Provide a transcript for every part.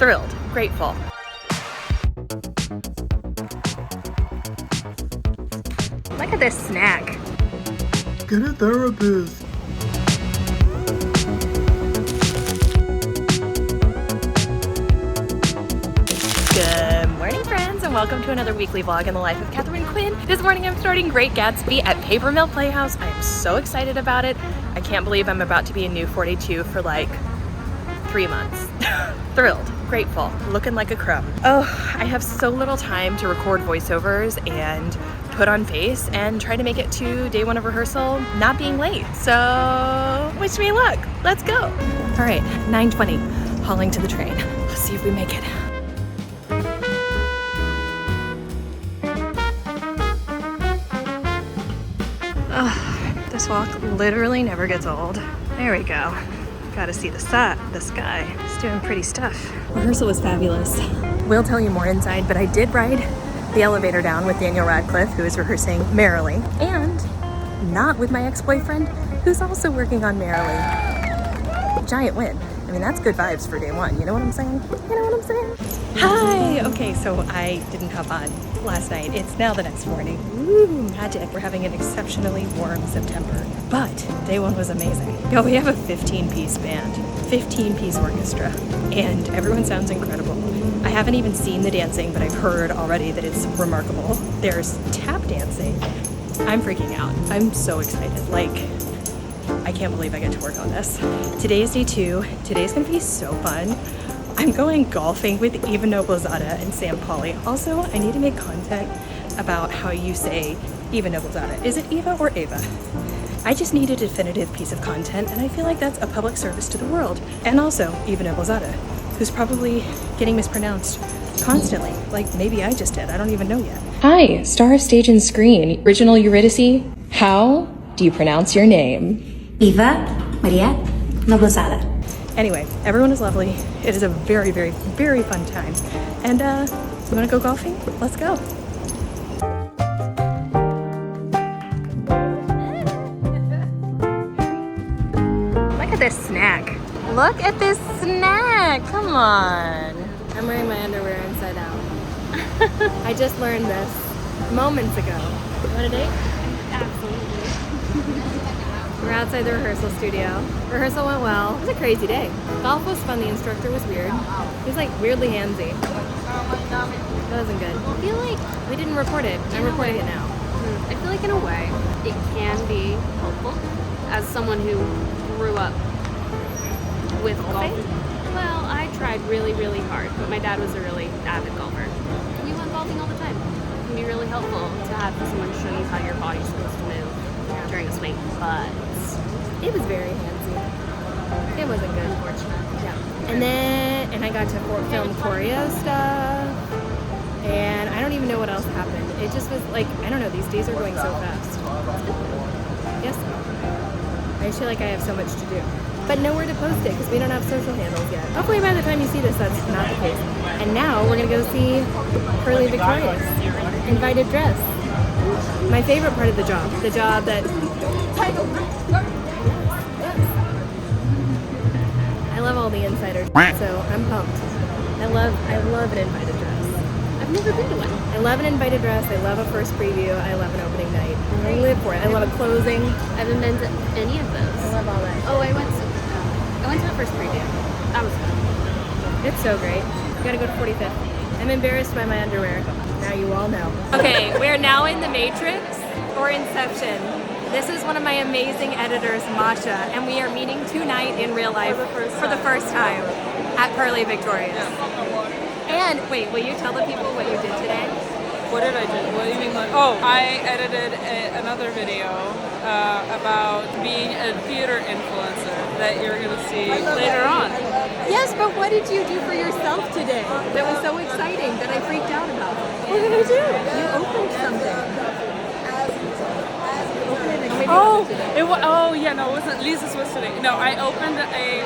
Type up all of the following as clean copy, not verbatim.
thrilled, grateful. Look at this snack. Get a therapist. Good morning, friends, and welcome to another weekly vlog in the life of Katharine Quinn. This morning I'm starting Great Gatsby at Paper Mill Playhouse. I am so excited about it. I can't believe I'm about to be a new 42 for like 3 months. Thrilled, grateful, looking like a crumb. Oh, I have so little time to record voiceovers and put on face and try to make it to day one of rehearsal not being late. So wish me luck. Let's go. All right, 9:20, hauling to the train. Let's see if we make it. This walk literally never gets old. There we go. Gotta see the sky. It's doing pretty stuff. Rehearsal was fabulous. We'll tell you more inside, but I did ride the elevator down with Daniel Radcliffe, who is rehearsing Merrily, and not with my ex-boyfriend, who's also working on Merrily. Giant win. I mean, that's good vibes for day one. You know what I'm saying? You know what I'm saying? Hi! Okay, so I didn't hop on last night. It's now the next morning. Woo, magic. We're having an exceptionally warm September, but day one was amazing. Yo, we have a 15-piece band, 15-piece orchestra, and everyone sounds incredible. I haven't even seen the dancing, but I've heard already that it's remarkable. There's tap dancing. I'm freaking out. I'm so excited. Like, I can't believe I get to work on this. Today is day 2. Today's gonna be so fun. I'm going golfing with Eva Noblezada and Sam Pauly. Also, I need to make content about how you say Eva Noblezada. Is it Eva or Ava? I just need a definitive piece of content, and I feel like that's a public service to the world. And also, Eva Noblezada, who's probably getting mispronounced constantly. Like, maybe I just did. I don't even know yet. Hi, star of stage and screen. Original Eurydice. How do you pronounce your name? Eva Maria Noblezada. Anyway, everyone is lovely. It is a very, very, very fun time. And you wanna go golfing? Let's go. Look at this snack. Look at this snack, come on. I'm wearing my underwear inside out. I just learned this moments ago. You want a date? Absolutely. We're outside the rehearsal studio. Rehearsal went well. It was a crazy day. Golf was fun, the instructor was weird. He was like weirdly handsy. That wasn't good. I feel like We didn't record it. I'm recording it now. I feel like in a way it can be helpful as someone who grew up with golfing. Well, I tried really, really hard, but my dad was a really avid golfer. We went golfing all the time. It can be really helpful to have someone show you how your body's supposed to move during a swing, but It was very handsy. It wasn't good. unfortunate. Yeah. And I got to film choreo stuff. And I don't even know what else happened. It just was like, I don't know, these days are going so fast. Yes. I just feel like I have so much to do. But nowhere to post it because we don't have social handles yet. Hopefully by the time you see this, that's not the case. And now we're gonna go see Purlie Victorious, Invited Dress. My favorite part of the job that I love all the insiders, so I'm pumped. I love an invited dress. I've never been to one. I love an invited dress. I love a first preview. I love an opening night. I live for it. I love a closing. I haven't been to any of those. I love all that. Oh, I went to the first preview. That was fun. It's so great. You gotta go to 45th. I'm embarrassed by my underwear. Now you all know. Okay, we're now in the Matrix or Inception. This is one of my amazing editors, Masha, and we are meeting tonight in real life for the first time at Purlie Victorious. And wait, will you tell the people what you did today? What did I do? What do you mean? Oh, I edited another video about being a theater influencer that you're going to see later on. Yes, but what did you do for yourself today that was so exciting that I freaked out about? What did I do? You opened something. Oh yeah, no, it wasn't. Lisa's was today. No, I opened a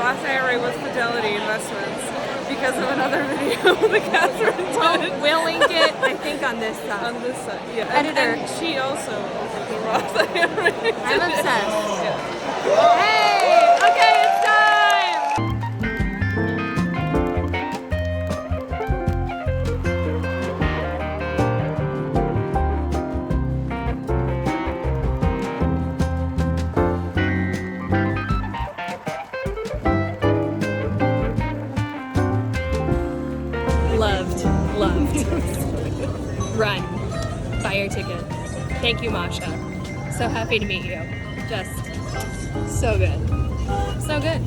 Roth IRA with Fidelity Investments because of another video that Katharine did. We'll link it, I think, on this side. On this side, yeah. Editor. And she also opened the Roth IRA. I'm obsessed. Yeah. Hey! Okay, it's time! Loved. Run. Buy your ticket. Thank you, Masha. So happy to meet you. Just so good. So good.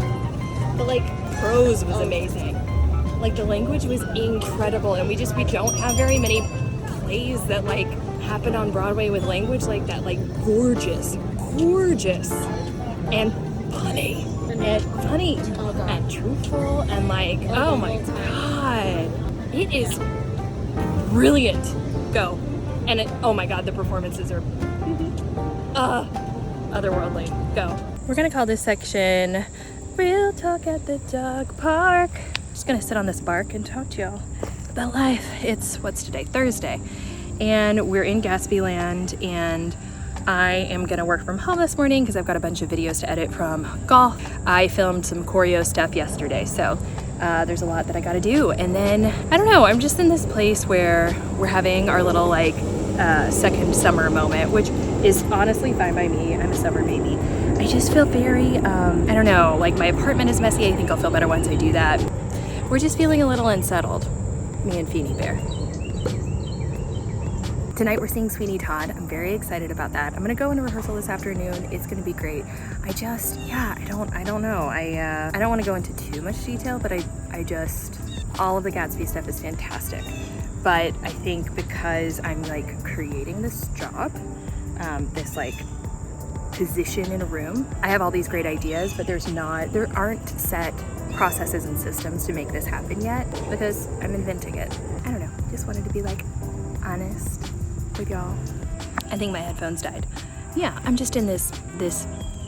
The like prose was amazing. Like the language was incredible, and we don't have very many plays that like happen on Broadway with language like that, like gorgeous and funny and truthful and like, oh my god, it is brilliant. Go. And oh my god, the performances are otherworldly. Go. We're gonna call this section Real Talk at the Dog Park. Just gonna sit on this bark and talk to y'all about life. It's, what's today? Thursday. And we're in Gatsby land, and I am gonna work from home this morning because I've got a bunch of videos to edit from golf. I filmed some choreo stuff yesterday, so there's a lot that I gotta do. And then, I don't know, I'm just in this place where we're having our little like second summer moment, which is honestly fine by me. I'm a summer baby. I just feel very, I don't know, like my apartment is messy. I think I'll feel better once I do that. We're just feeling a little unsettled, me and Feeny Bear. Tonight we're seeing Sweeney Todd. I'm very excited about that. I'm gonna go into rehearsal this afternoon. It's gonna be great. I just, yeah, I don't know. I don't want to go into too much detail, but I just, all of the Gatsby stuff is fantastic. But I think because I'm like creating this job, this like position in a room, I have all these great ideas, but there aren't set processes and systems to make this happen yet because I'm inventing it. I don't know, just wanted to be like honest with y'all. I think my headphones died. Yeah, I'm just in this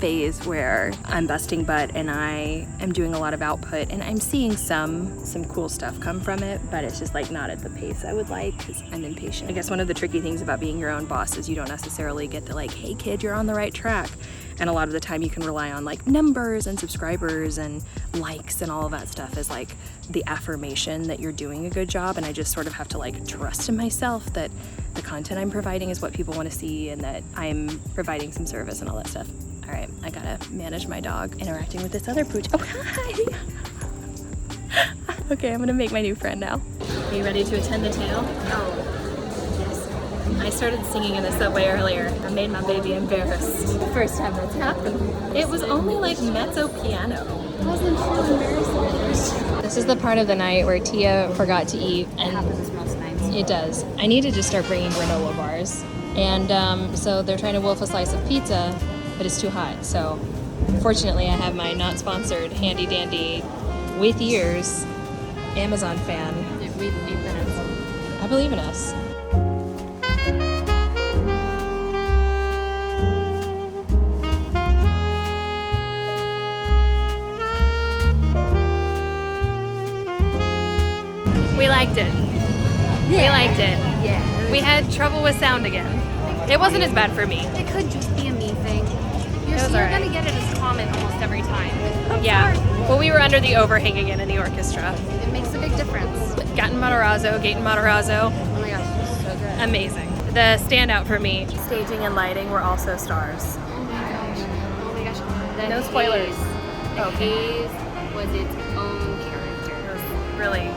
phase where I'm busting butt and I am doing a lot of output, and I'm seeing some cool stuff come from it, but it's just like not at the pace I would like because I'm impatient. I guess one of the tricky things about being your own boss is you don't necessarily get the like, hey kid, you're on the right track. And a lot of the time you can rely on like numbers and subscribers and likes and all of that stuff as like the affirmation that you're doing a good job. And I just sort of have to like trust in myself that the content I'm providing is what people want to see and that I'm providing some service and all that stuff. All right, I gotta manage my dog interacting with this other pooch. Oh, hi! Okay, I'm gonna make my new friend now. Are you ready to attend the tale? Oh, yes. I started singing in the subway earlier. I made my baby embarrassed. First time that's happened. It was only like mezzo piano. Wasn't too embarrassing. This is the part of the night where Tia forgot to eat. And it happens most nights. It does. I need to just start bringing granola bars. And so they're trying to wolf a slice of pizza, but it's too hot. So fortunately I have my not sponsored handy dandy with ears Amazon fan. We believe in us. I believe in us. We liked it. Yeah. We liked it. Yeah. We had trouble with sound again. It wasn't as bad for me. It could just be a me thing. You're gonna get it as common almost every time. Yeah. Well, we were under the overhang again in the orchestra. It makes a big difference. Gaten Matarazzo. Oh my gosh, so good. Amazing. The standout for me, staging and lighting were also stars. Oh my gosh. No spoilers. The haze was its own character. It was really,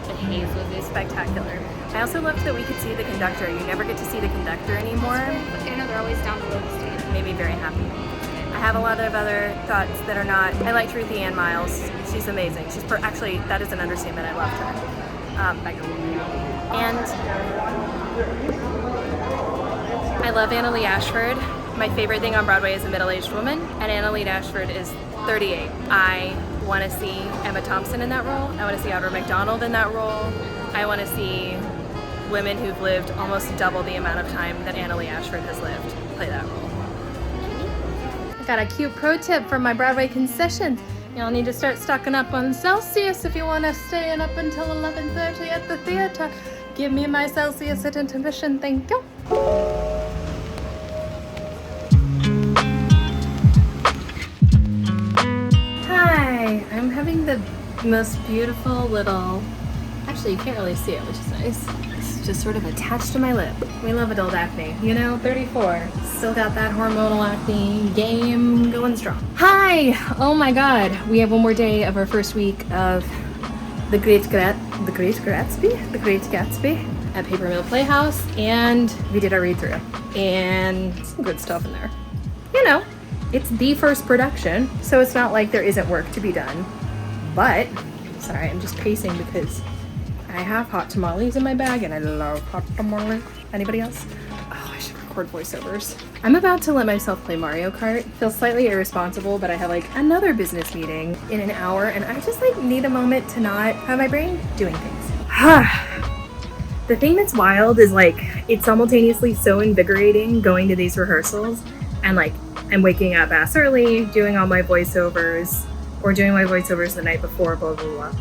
the haze was spectacular. I also loved that we could see the conductor. You never get to see the conductor anymore. I know, they're always down below the stage. Made me very happy. I have a lot of other thoughts that are not. I liked Ruthie Ann Miles. She's amazing. She's actually, that is an understatement. I loved her. And I love Annalee Ashford. My favorite thing on Broadway is a middle-aged woman, and Annalee Ashford is 38. I want to see Emma Thompson in that role. I want to see Audra McDonald in that role. I want to see women who've lived almost double the amount of time that Annalee Ashford has lived play that role. I got a cute pro tip from my Broadway concessions. Y'all need to start stocking up on Celsius if you want to stay up until 11:30 at the theater. Give me my Celsius at intermission, thank you. Hi, I'm having the most beautiful little, actually you can't really see it, which is nice. It's just sort of attached to my lip. We love adult acne, you know, 34. Still got that hormonal acne game going strong. Hi! Oh my god, we have one more day of our first week of the Great Gatsby at Paper Mill Playhouse, and we did our read-through, and some good stuff in there. You know, it's the first production, so it's not like there isn't work to be done. But, sorry, I'm just pacing because I have hot tamales in my bag, and I love hot tamales. Anybody else? Oh, I should record voiceovers. I'm about to let myself play Mario Kart. Feels slightly irresponsible, but I have like another business meeting in an hour, and I just like need a moment to not have my brain doing things. The thing that's wild is like, it's simultaneously so invigorating going to these rehearsals, and like I'm waking up ass early, doing all my voiceovers, or doing my voiceovers the night before, blah, blah, blah.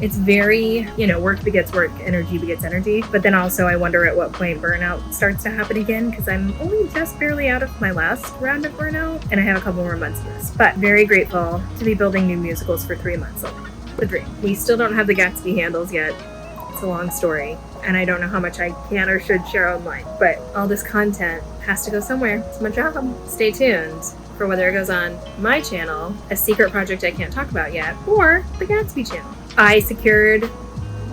It's very, you know, work begets work, energy begets energy. But then also I wonder at what point burnout starts to happen again, because I'm only just barely out of my last round of burnout, and I have a couple more months of this. But very grateful to be building new musicals for 3 months. The dream. We still don't have the Gatsby handles yet. It's a long story, and I don't know how much I can or should share online, but all this content has to go somewhere. It's my job. Stay tuned for whether it goes on my channel, a secret project I can't talk about yet, or the Gatsby channel. I secured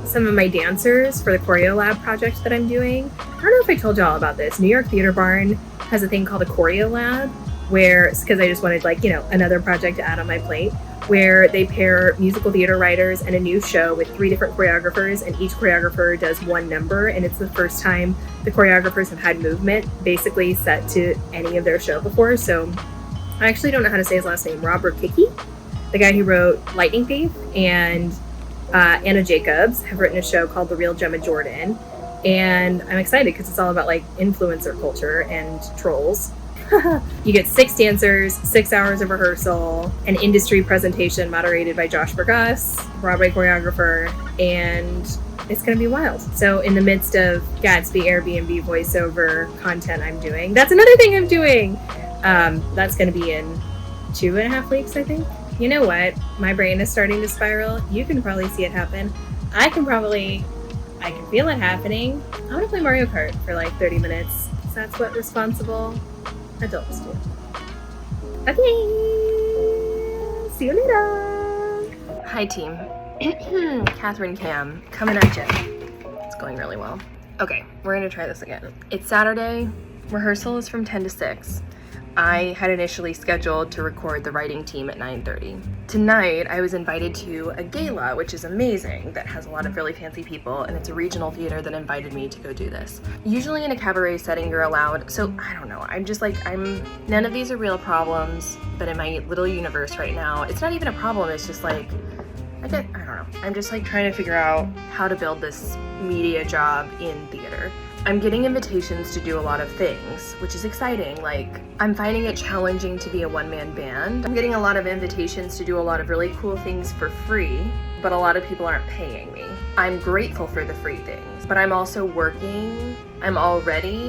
some of my dancers for the Choreo Lab project that I'm doing. I don't know if I told y'all about this. New York Theater Barn has a thing called a Choreo Lab, where, because I just wanted like, you know, another project to add on my plate, where they pair musical theater writers and a new show with 3 different choreographers, and each choreographer does one number, and it's the first time the choreographers have had movement basically set to any of their show before. So I actually don't know how to say his last name. Robert Kickie, the guy who wrote Lightning Thief, and Anna Jacobs have written a show called The Real Gemma Jordan, and I'm excited because it's all about like influencer culture and trolls. You get 6 dancers, 6 hours of rehearsal, an industry presentation moderated by Josh Groban, Broadway choreographer, and it's going to be wild. So in the midst of Gatsby Airbnb voiceover content I'm doing, that's another thing I'm doing. That's going to be in 2.5 weeks, I think. You know what? My brain is starting to spiral. You can probably see it happen. I can feel it happening. I want to play Mario Kart for like 30 minutes. So that's what responsible adults do. Okay. See you later. Hi, team. Katharine Cam coming at you. It's going really well. Okay, we're going to try this again. It's Saturday. Rehearsal is from 10 to 6. I had initially scheduled to record the writing team at 9:30. Tonight, I was invited to a gala, which is amazing, that has a lot of really fancy people, and it's a regional theater that invited me to go do this. Usually in a cabaret setting, you're allowed, so I don't know, none of these are real problems, but in my little universe right now, it's not even a problem, it's just like, I don't know, I'm just like trying to figure out how to build this media job in theater. I'm getting invitations to do a lot of things, which is exciting. Like, I'm finding it challenging to be a one-man band. I'm getting a lot of invitations to do a lot of really cool things for free, but a lot of people aren't paying me. I'm grateful for the free things, but I'm already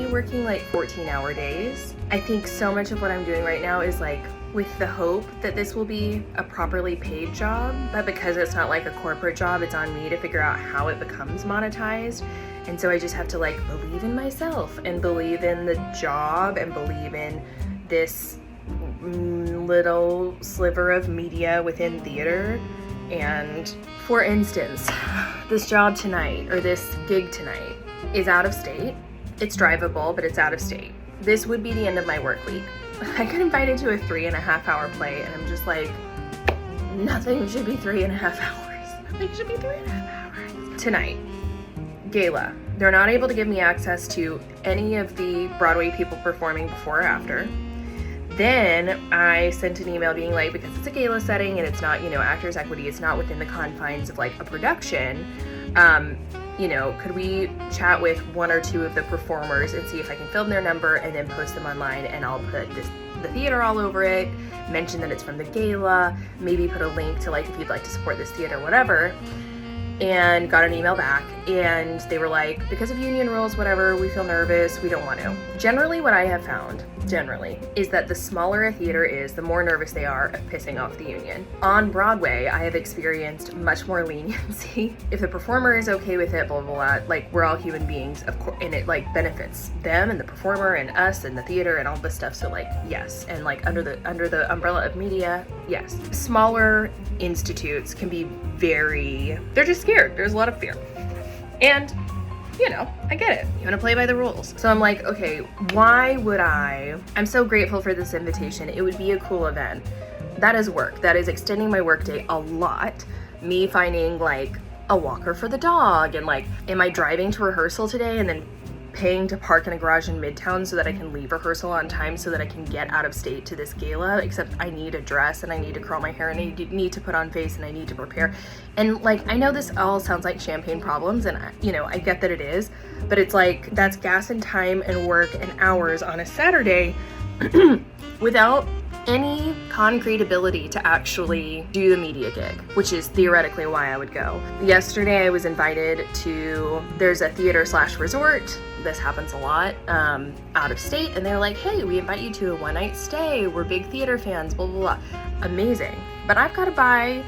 working like 14-hour days. I think so much of what I'm doing right now is like with the hope that this will be a properly paid job, but because it's not like a corporate job, it's on me to figure out how it becomes monetized. And so I just have to like believe in myself and believe in the job and believe in this little sliver of media within theater. And for instance, this job tonight, or this gig tonight, is out of state. It's drivable, but it's out of state. This would be the end of my work week. I got invited to a 3.5-hour play, and I'm just like, nothing should be 3.5 hours. Nothing should be 3.5 hours. Tonight, gala. They're not able to give me access to any of the Broadway people performing before or after. Then I sent an email being like, because it's a gala setting and it's not, you know, Actors Equity, it's not within the confines of like a production, you know, could we chat with 1 or 2 of the performers and see if I can film their number and then post them online, and I'll put the theater all over it, mention that it's from the gala, maybe put a link to like if you'd like to support this theater, whatever. And got an email back, and they were like, because of union rules, whatever, we feel nervous, we don't want to. Generally what I have found generally, is that the smaller a theater is, the more nervous they are of pissing off the union. On Broadway, I have experienced much more leniency. If the performer is okay with it, blah, blah, blah, like, we're all human beings, of course, and it, like, benefits them and the performer and us and the theater and all this stuff, so, like, yes. And, like, under the umbrella of media, yes. Smaller institutes can be they're just scared. There's a lot of fear. And, you know, I get it. You want to play by the rules. So I'm like, okay, why would I'm so grateful for this invitation. It would be a cool event. That is work. That is extending my workday a lot. Me finding, like, a walker for the dog, and, like, am I driving to rehearsal today and then paying to park in a garage in Midtown so that I can leave rehearsal on time so that I can get out of state to this gala, except I need a dress and I need to curl my hair and I need to put on face and I need to prepare. And, like, I know this all sounds like champagne problems, and you know, I get that it is, but it's like, that's gas and time and work and hours on a Saturday without any concrete ability to actually do the media gig, which is theoretically why I would go. Yesterday I was invited to, there's a theater/resort, this happens a lot, out of state, and they're like, hey, we invite you to a one-night stay, we're big theater fans, blah, blah, blah. Amazing. But I've got to buy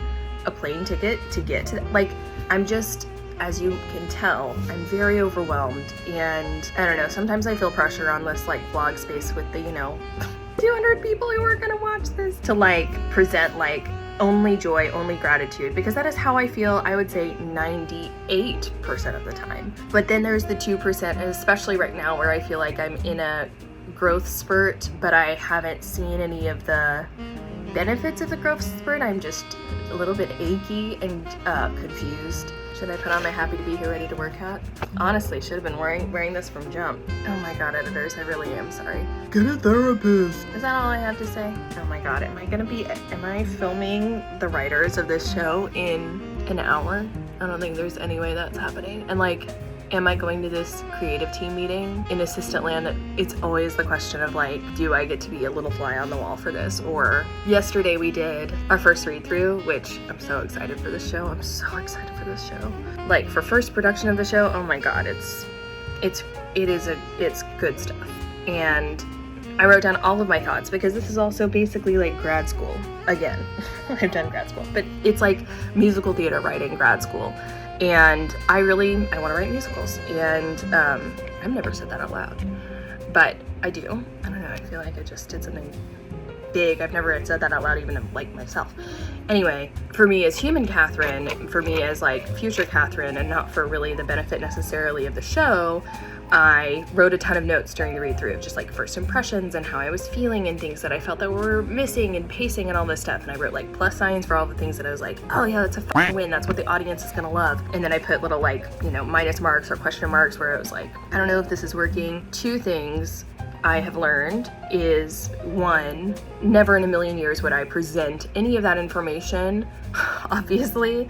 a plane ticket to get to, like, I'm just, as you can tell, I'm very overwhelmed, and I don't know, sometimes I feel pressure on this, like, vlog space with the, you know, 200 people who are gonna watch this to, like, present, like, only joy, only gratitude, because that is how I feel, I would say 98% of the time. But then there's the 2%, and especially right now where I feel like I'm in a growth spurt, but I haven't seen any of the benefits of the growth spurt. I'm just a little bit achy and confused. Should I put on my happy to be here, ready to work hat? Honestly, should have been wearing this from jump. Oh my god, editors, I really am sorry. Get a therapist. Is that all I have to say? Oh my god, am I filming the writers of this show in an hour? I don't think there's any way that's happening. And, like, am I going to this creative team meeting in assistant land? It's always the question of, like, do I get to be a little fly on the wall for this? Or yesterday we did our first read through, which I'm so excited for this show. I'm so excited for this show. Like, for first production of the show, oh my god, it's good stuff. And I wrote down all of my thoughts because this is also basically like grad school. Again, I've done grad school, but it's like musical theater writing grad school. And I want to write musicals, and I've never said that out loud, but I do. I don't know, I feel like I just did something big. I've never said that out loud, even like myself. Anyway, for me as human Katharine, for me as, like, future Katharine, and not for really the benefit necessarily of the show, I wrote a ton of notes during the read through of just, like, first impressions and how I was feeling and things that I felt that were missing and pacing and all this stuff. And I wrote, like, plus signs for all the things that I was like, oh yeah, that's a fucking win, that's what the audience is gonna love. And then I put little, like, you know, minus marks or question marks where it was like, I don't know if this is working. 2 things I have learned is, 1, never in a million years would I present any of that information, obviously,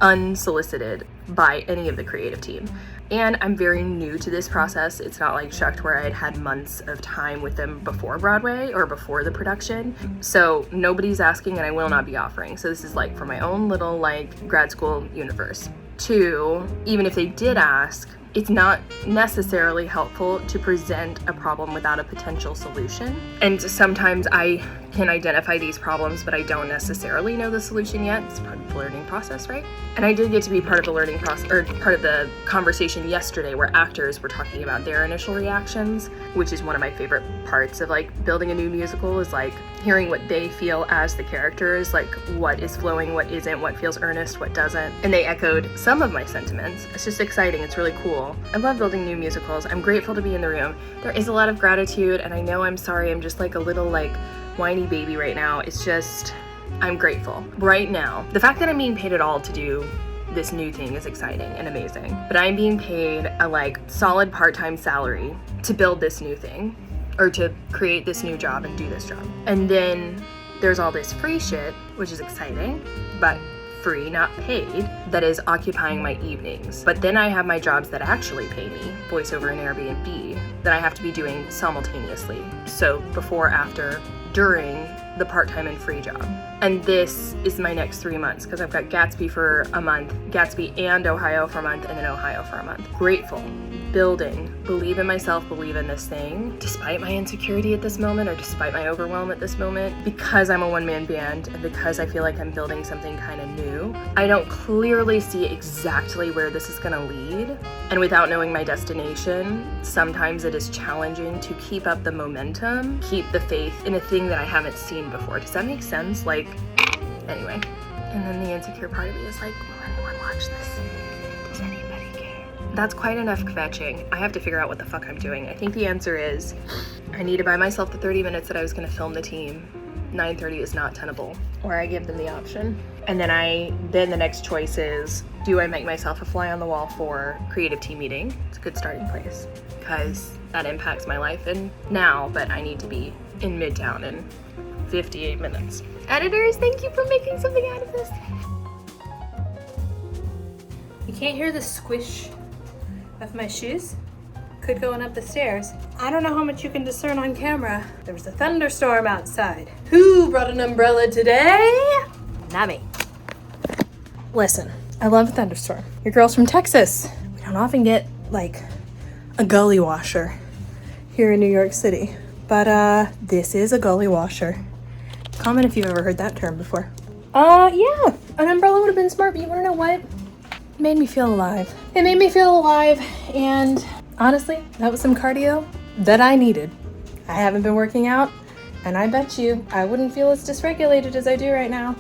unsolicited by any of the creative team. And I'm very new to this process. It's not like Shucked where I had months of time with them before Broadway or before the production. So nobody's asking and I will not be offering. So this is, like, for my own little, like, grad school universe. 2, even if they did ask, it's not necessarily helpful to present a problem without a potential solution. And sometimes I can identify these problems, but I don't necessarily know the solution yet. It's part of the learning process, right? And I did get to be part of the learning process, or part of the conversation yesterday where actors were talking about their initial reactions, which is one of my favorite parts of, like, building a new musical, is, like, hearing what they feel as the characters, like, what is flowing, what isn't, what feels earnest, what doesn't. And they echoed some of my sentiments. It's just exciting. It's really cool. I love building new musicals. I'm grateful to be in the room. There is a lot of gratitude, and I know I'm sorry. I'm just, like, a little, like, whiny baby right now. It's just, I'm grateful. Right now, the fact that I'm being paid at all to do this new thing is exciting and amazing. But I'm being paid a, like, solid part-time salary to build this new thing, or to create this new job and do this job. And then there's all this free shit, which is exciting, but free, not paid, that is occupying my evenings. But then I have my jobs that actually pay me, voiceover and Airbnb, that I have to be doing simultaneously. So before, after, during the part-time and free job. And this is my next 3 months because I've got Gatsby for a month, Gatsby and Ohio for a month, and then Ohio for a month. Grateful, building, believe in myself, believe in this thing, despite my insecurity at this moment or despite my overwhelm at this moment, because I'm a one-man band and because I feel like I'm building something kind of new. I don't clearly see exactly where this is gonna lead. And without knowing my destination, sometimes it is challenging to keep up the momentum, keep the faith in a thing that I haven't seen before. Does that make sense? Like, anyway. And then the insecure part of me is like, will anyone watch this? Does anybody care? That's quite enough kvetching. I have to figure out what the fuck I'm doing. I think the answer is I need to buy myself the 30 minutes that I was gonna film the team. 9:30 is not tenable, or I give them the option. And then the next choice is, do I make myself a fly on the wall for creative team meeting? It's a good starting place because that impacts my life and now, but I need to be in Midtown in 58 minutes. Editors, thank you for making something out of this. You can't hear the squish of my shoes? Could going up the stairs. I don't know how much you can discern on camera. There was a thunderstorm outside. Who brought an umbrella today? Not me. Listen, I love a thunderstorm. Your girl's from Texas. We don't often get like a gully washer here in New York City, but this is a gully washer. Comment if you've ever heard that term before. Yeah, an umbrella would have been smart, but you wanna know what? It made me feel alive. It made me feel alive, and honestly, that was some cardio that I needed. I haven't been working out, and I bet you I wouldn't feel as dysregulated as I do right now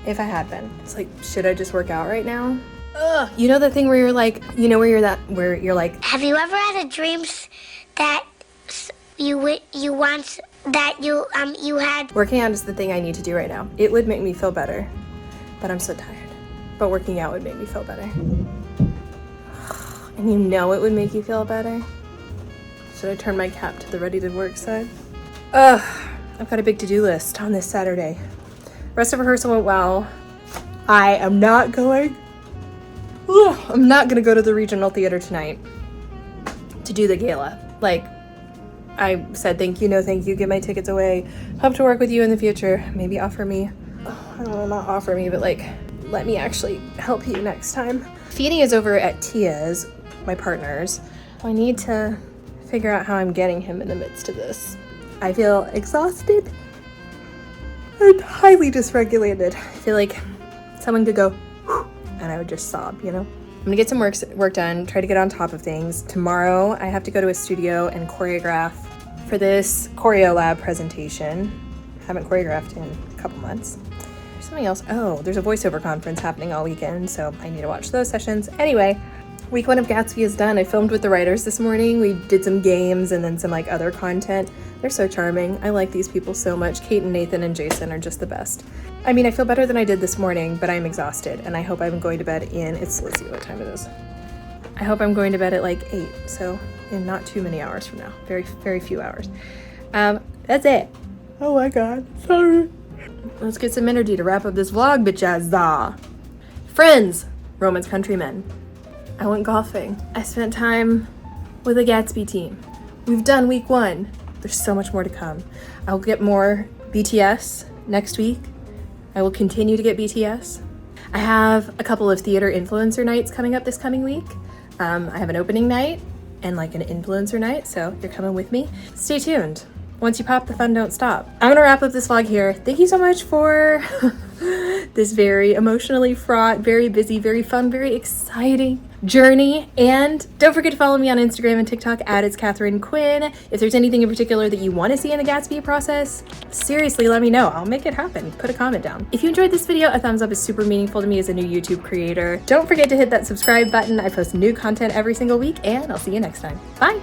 if I had been. It's like, should I just work out right now? Ugh. You know that thing where you're like, where you're like, have you ever had a dream that you once that you had? Working out is the thing I need to do right now. It would make me feel better, but I'm so tired. But working out would make me feel better. And you know it would make you feel better. Should I turn my cap to the ready to work side? I've got a big to-do list on this Saturday. Rest of rehearsal went well. I am not going. I'm not gonna go to the regional theater tonight to do the gala. Like, I said thank you, no thank you, give my tickets away. Hope to work with you in the future. Maybe offer me, I don't know, not offer me, but like, let me actually help you next time. Feeny is over at Tia's, my partner's. I need to figure out how I'm getting him in the midst of this. I feel exhausted and highly dysregulated. I feel like someone could go, whew, and I would just sob, you know? I'm gonna get some work done, try to get on top of things. Tomorrow, I have to go to a studio and choreograph for this choreo lab presentation. Haven't choreographed in a couple months. There's something else. Oh, there's a voiceover conference happening all weekend, so I need to watch those sessions. Anyway, week 1 of Gatsby is done. I filmed with the writers this morning. We did some games and then some like other content. They're so charming. I like these people so much. Kate and Nathan and Jason are just the best. I mean, I feel better than I did this morning, but I'm exhausted and I hope I'm going to bed let's see what time it is. I hope I'm going to bed at like 8, so in not too many hours from now. Very, very few hours. That's it. Oh my God, sorry. Let's get some energy to wrap up this vlog, bitches. Friends, Roman's countrymen. I went golfing. I spent time with the Gatsby team. We've done week 1. There's so much more to come. I'll get more BTS next week. I will continue to get BTS. I have a couple of theater influencer nights coming up this coming week. I have an opening night and like an influencer night, so you're coming with me. Stay tuned. Once you pop, the fun don't stop. I'm gonna wrap up this vlog here. Thank you so much for this very emotionally fraught, very busy, very fun, very exciting journey. And don't forget to follow me on Instagram and TikTok at It's Katharine Quinn. If there's anything in particular that you want to see in the Gatsby process, seriously, let me know. I'll make it happen. Put a comment down. If you enjoyed this video, a thumbs up is super meaningful to me as a new YouTube creator. Don't forget to hit that subscribe button. I post new content every single week, and I'll see you next time. Bye.